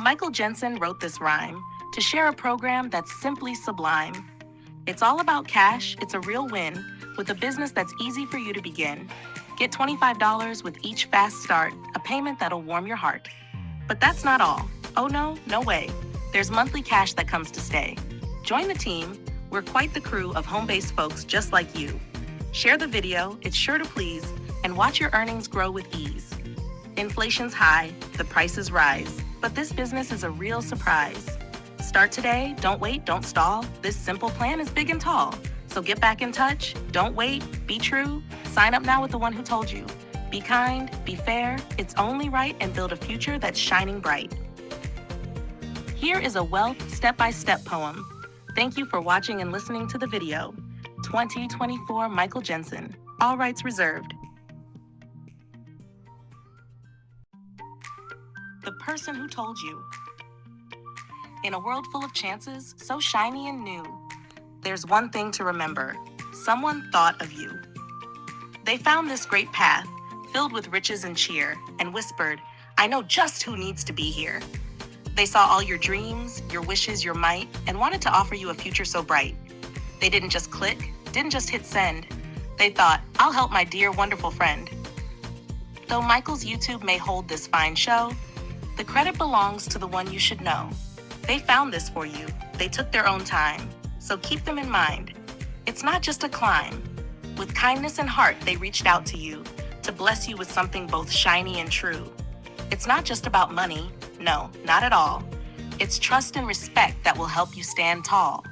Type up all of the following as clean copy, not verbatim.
Michael Jensen wrote this rhyme to share a program that's simply sublime. It's all about cash, it's a real win, with a business that's easy for you to begin. Get $25 with each fast start, a payment that'll warm your heart. But that's not all. Oh no, no way. There's monthly cash that comes to stay. Join the team. We're quite the crew of home-based folks just like you. Share the video, it's sure to please, and watch your earnings grow with ease. Inflation's high, the prices rise, but this business is a real surprise. Start today, don't wait, don't stall. This simple plan is big and tall. So get back in touch, don't wait, be true. Sign up now with the one who told you. Be kind, be fair, it's only right, and build a future that's shining bright. Here is a wealth step-by-step poem. Thank you for watching and listening to the video. 2024 Michael Jensen, all rights reserved. The person who told you. In a world full of chances, so shiny and new, there's one thing to remember. Someone thought of you. They found this great path, filled with riches and cheer, and whispered, I know just who needs to be here. They saw all your dreams, your wishes, your might, and wanted to offer you a future so bright. They didn't just click, didn't just hit send. They thought, I'll help my dear, wonderful friend. Though Michael's YouTube may hold this fine show, the credit belongs to the one you should know. They found this for you. They took their own time. So keep them in mind. It's not just a climb. With kindness and heart, they reached out to you to bless you with something both shiny and true. It's not just about money. No, not at all. It's trust and respect that will help you stand tall.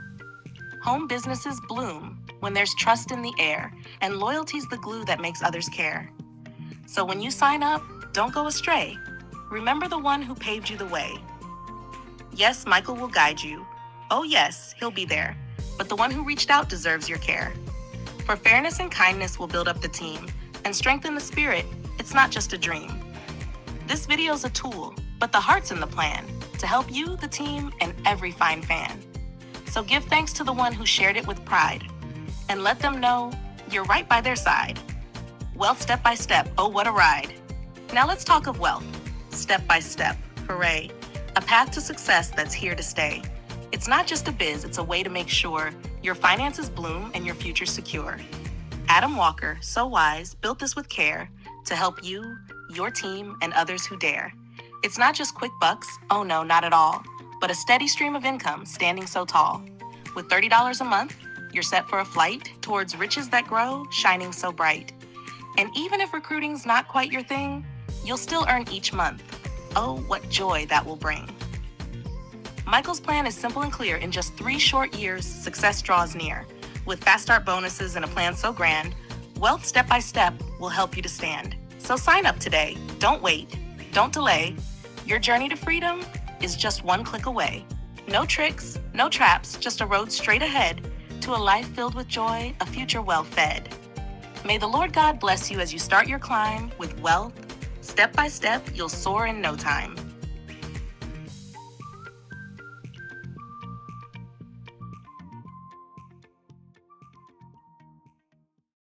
Home businesses bloom when there's trust in the air, and loyalty's the glue that makes others care. So when you sign up, don't go astray. Remember the one who paved you the way. Yes, Michael will guide you. Oh yes, he'll be there. But the one who reached out deserves your care. For fairness and kindness will build up the team and strengthen the spirit. It's not just a dream. This video's a tool, but the heart's in the plan to help you, the team, and every fine fan. So give thanks to the one who shared it with pride and let them know you're right by their side. Wealth step by step, oh what a ride. Now let's talk of wealth. Step by step, hooray. A path to success that's here to stay. It's not just a biz, it's a way to make sure your finances bloom and your future secure. Adam Walker, so wise, built this with care to help you, your team, and others who dare. It's not just quick bucks, oh no, not at all, but a steady stream of income standing so tall. With $30 a month, you're set for a flight towards riches that grow, shining so bright. And even if recruiting's not quite your thing, you'll still earn each month. Oh, what joy that will bring. Michael's plan is simple and clear. In just 3 short years, success draws near. With fast start bonuses and a plan so grand, wealth step by step will help you to stand. So sign up today. Don't wait. Don't delay. Your journey to freedom is just one click away. No tricks, no traps, just a road straight ahead to a life filled with joy, a future well fed. May the Lord God bless you as you start your climb with wealth. Step by step, you'll soar in no time.